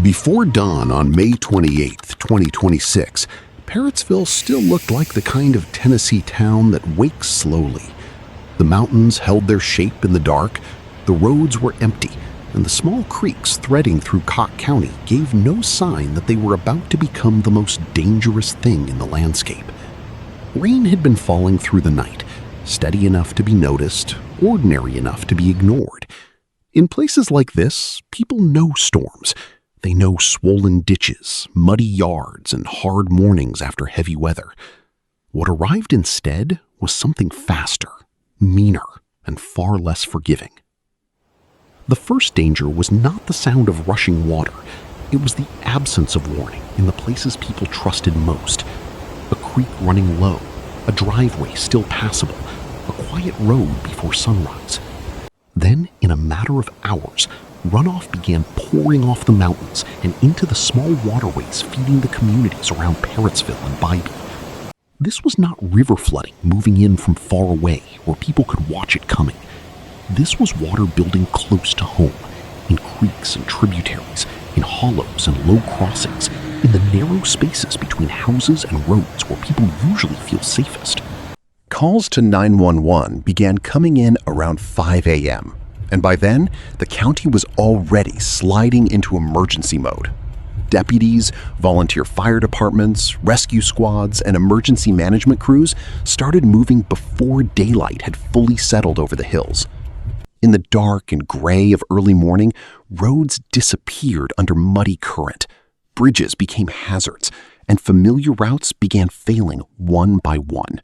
Before dawn on May 28, 2026, Parrottsville still looked like the kind of Tennessee town that wakes slowly. The mountains held their shape in the dark, the roads were empty, and the small creeks threading through Cocke County gave no sign that they were about to become the most dangerous thing in the landscape. Rain had been falling through the night, steady enough to be noticed, ordinary enough to be ignored. In places like this, people know storms. They know swollen ditches, muddy yards, and hard mornings after heavy weather. What arrived instead was something faster, meaner, and far less forgiving. The first danger was not the sound of rushing water. It was the absence of warning in the places people trusted most. A creek running low, a driveway still passable, a quiet road before sunrise. Then, in a matter of hours, runoff began pouring off the mountains and into the small waterways feeding the communities around Parrottsville and Bybee. This was not river flooding moving in from far away where people could watch it coming. This was water building close to home, in creeks and tributaries, in hollows and low crossings, in the narrow spaces between houses and roads where people usually feel safest. Calls to 911 began coming in around 5 a.m., and by then, the county was already sliding into emergency mode. Deputies, volunteer fire departments, rescue squads, and emergency management crews started moving before daylight had fully settled over the hills. In the dark and gray of early morning, roads disappeared under muddy current. Bridges became hazards, and familiar routes began failing one by one.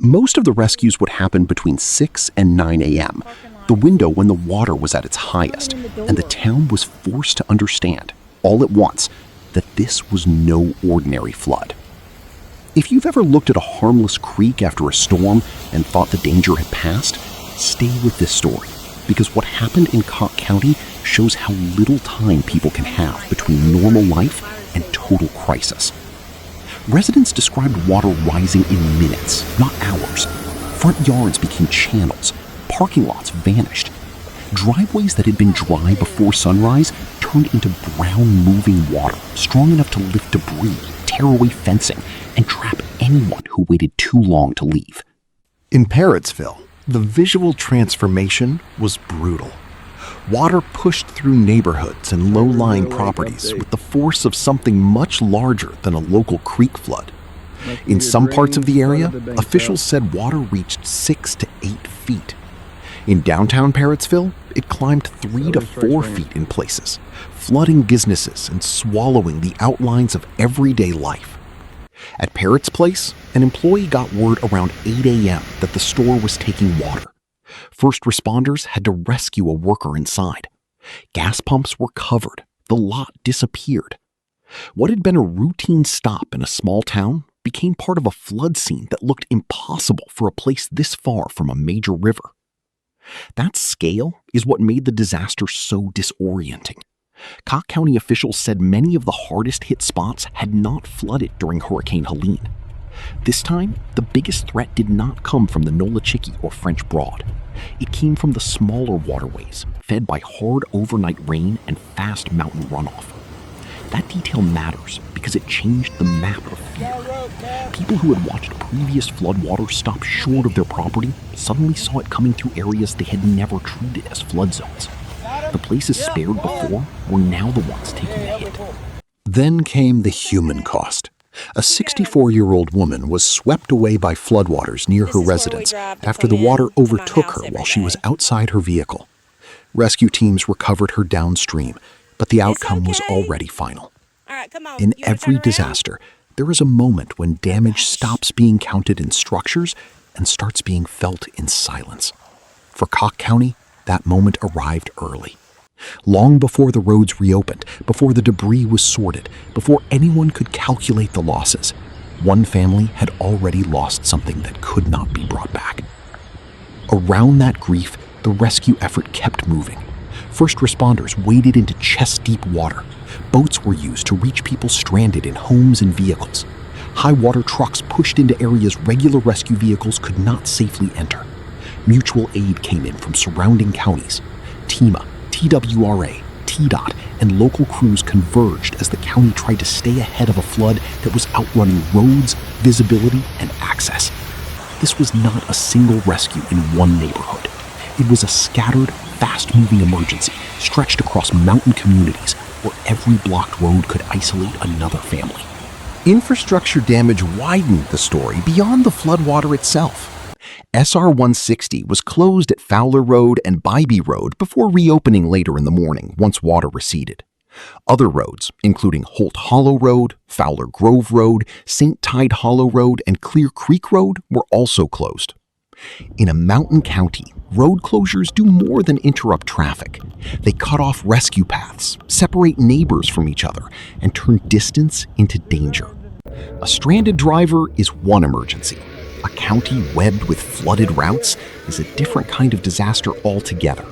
Most of the rescues would happen between 6 and 9 a.m., the window when the water was at its highest, and the town was forced to understand, all at once, that this was no ordinary flood. If you've ever looked at a harmless creek after a storm and thought the danger had passed, stay with this story, because what happened in Cocke County shows how little time people can have between normal life and total crisis. Residents described water rising in minutes, not hours. Front yards became channels. Parking lots vanished. Driveways that had been dry before sunrise turned into brown moving water, strong enough to lift debris, tear away fencing, and trap anyone who waited too long to leave. In Parrottsville, the visual transformation was brutal. Water pushed through neighborhoods and low-lying properties with the force of something much larger than a local creek flood. In some parts of the area, officials said water reached 6 to 8 feet. In downtown Parrottsville, it climbed 3 to 4 feet in places, flooding businesses and swallowing the outlines of everyday life. At Parrott's Place, an employee got word around 8 a.m. that the store was taking water. First responders had to rescue a worker inside. Gas pumps were covered. The lot disappeared. What had been a routine stop in a small town became part of a flood scene that looked impossible for a place this far from a major river. That scale is what made the disaster so disorienting. Cocke County officials said many of the hardest hit spots had not flooded during Hurricane Helene. This time, the biggest threat did not come from the Nolichickie or French Broad. It came from the smaller waterways, fed by hard overnight rain and fast mountain runoff. That detail matters because it changed the map of fear. People who had watched previous floodwaters stop short of their property suddenly saw it coming through areas they had never treated as flood zones. The places spared before were now the ones taking a hit. Then came the human cost. A 64-year-old woman was swept away by floodwaters near her residence after the water overtook her while she was outside her vehicle. Rescue teams recovered her downstream, but the outcome was already final. In every disaster, there is a moment when damage stops being counted in structures and starts being felt in silence. For Cocke County, that moment arrived early. Long before the roads reopened, before the debris was sorted, before anyone could calculate the losses, one family had already lost something that could not be brought back. Around that grief, the rescue effort kept moving. First responders waded into chest-deep water. Boats were used to reach people stranded in homes and vehicles. High-water trucks pushed into areas regular rescue vehicles could not safely enter. Mutual aid came in from surrounding counties. TEMA, TWRA, TDOT and local crews converged as the county tried to stay ahead of a flood that was outrunning roads, visibility, and access. This was not a single rescue in one neighborhood. It was a scattered, fast-moving emergency stretched across mountain communities where every blocked road could isolate another family. Infrastructure damage widened the story beyond the floodwater itself. SR 160 was closed at Fowler Road and Bybee Road before reopening later in the morning once water receded. Other roads, including Holt Hollow Road, Fowler Grove Road, St. Tide Hollow Road, and Clear Creek Road, were also closed. In a mountain county, road closures do more than interrupt traffic. They cut off rescue paths, separate neighbors from each other, and turn distance into danger. A stranded driver is one emergency. A county webbed with flooded routes is a different kind of disaster altogether.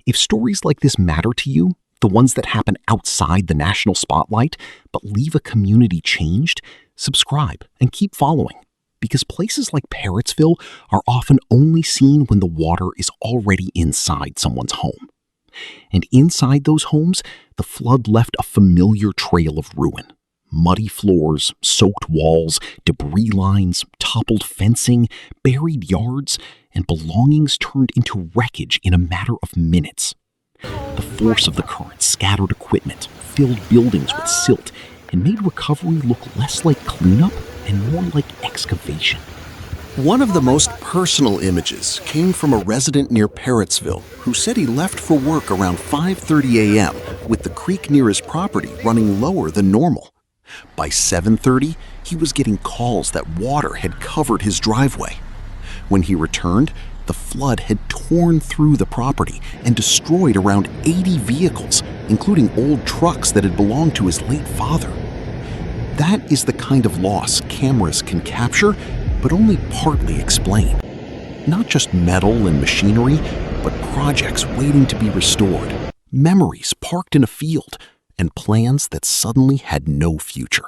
If stories like this matter to you, the ones that happen outside the national spotlight but leave a community changed, subscribe and keep following. Because places like Parrottsville are often only seen when the water is already inside someone's home. And inside those homes, the flood left a familiar trail of ruin. Muddy floors, soaked walls, debris lines, toppled fencing, buried yards, and belongings turned into wreckage in a matter of minutes. The force of the current scattered equipment, filled buildings with silt, and made recovery look less like cleanup and more like excavation. One of the most personal images came from a resident near Parrottsville who said he left for work around 5:30 a.m. with the creek near his property running lower than normal. By 7:30, he was getting calls that water had covered his driveway. When he returned, the flood had torn through the property and destroyed around 80 vehicles, including old trucks that had belonged to his late father. That is the kind of loss cameras can capture, but only partly explain. Not just metal and machinery, but projects waiting to be restored, memories parked in a field, and plans that suddenly had no future.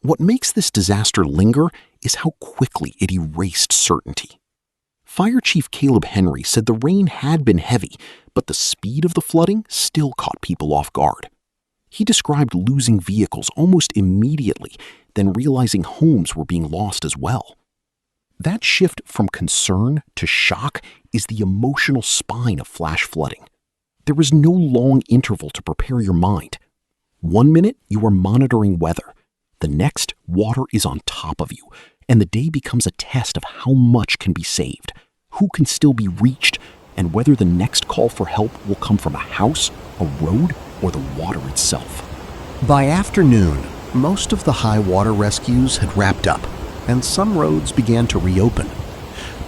What makes this disaster linger is how quickly it erased certainty. Fire Chief Caleb Henry said the rain had been heavy, but the speed of the flooding still caught people off guard. He described losing vehicles almost immediately, then realizing homes were being lost as well. That shift from concern to shock is the emotional spine of flash flooding. There is no long interval to prepare your mind. 1 minute, you are monitoring weather. The next, water is on top of you, and the day becomes a test of how much can be saved, who can still be reached, and whether the next call for help will come from a house, a road, or the water itself. By afternoon, most of the high water rescues had wrapped up, and some roads began to reopen.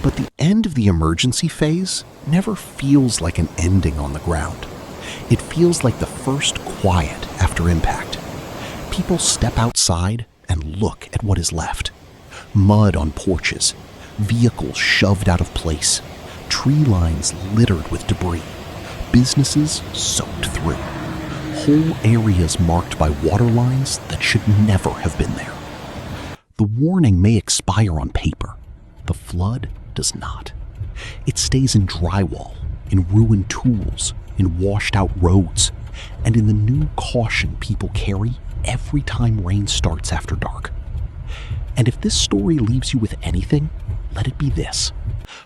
But the end of the emergency phase never feels like an ending on the ground. It feels like the first quiet after impact. People step outside and look at what is left. Mud on porches, vehicles shoved out of place, tree lines littered with debris, businesses soaked through, whole areas marked by water lines that should never have been there. The warning may expire on paper. The flood does not. It stays in drywall, in ruined tools, in washed-out roads, and in the new caution people carry every time rain starts after dark. And if this story leaves you with anything, let it be this.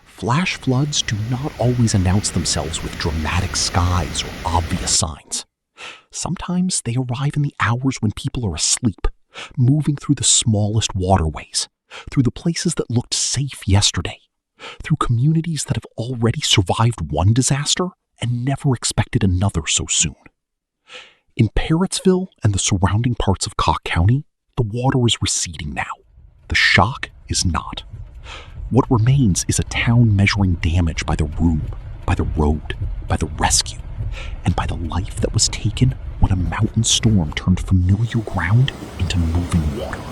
Flash floods do not always announce themselves with dramatic skies or obvious signs. Sometimes they arrive in the hours when people are asleep, moving through the smallest waterways, through the places that looked safe yesterday, through communities that have already survived one disaster and never expected another so soon. In Parrottsville and the surrounding parts of Cock County, the water is receding now. The shock is not. What remains is a town measuring damage by the room, by the road, by the rescue, and by the life that was taken when a mountain storm turned familiar ground into moving water.